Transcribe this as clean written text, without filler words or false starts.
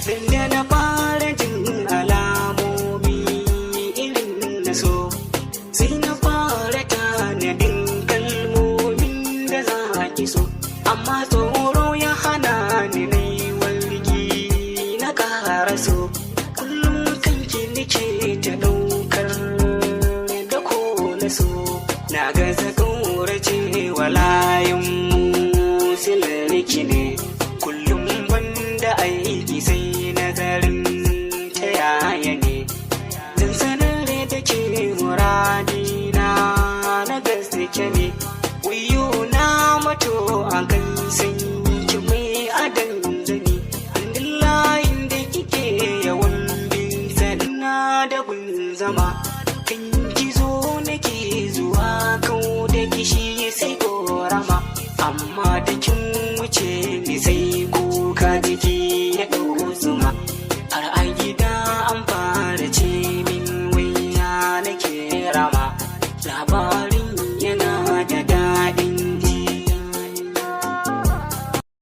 da na fara jin alamomi irin na so, sai na fara tanadin kalmomin da za ki so, amma tsoro ya hana ni na yi walgi na ƙara so. Kullum kanki nake ta ɗaukar da ko na so, na gaza ƙaurace wa layin silarki ne. Kullum banda aiki sai nazarin ta yaya ne zan sanar da ke muradina na gaske ne. Wayo na mato a kan sanyi ki mai adan zani, andin layin da kike yawan bin sanna da gun zama, kan ki zo nake zuwa kau da kishi sai korama, amma da kin wuce ni sai kuka jiki ya ɗau zuma har a gida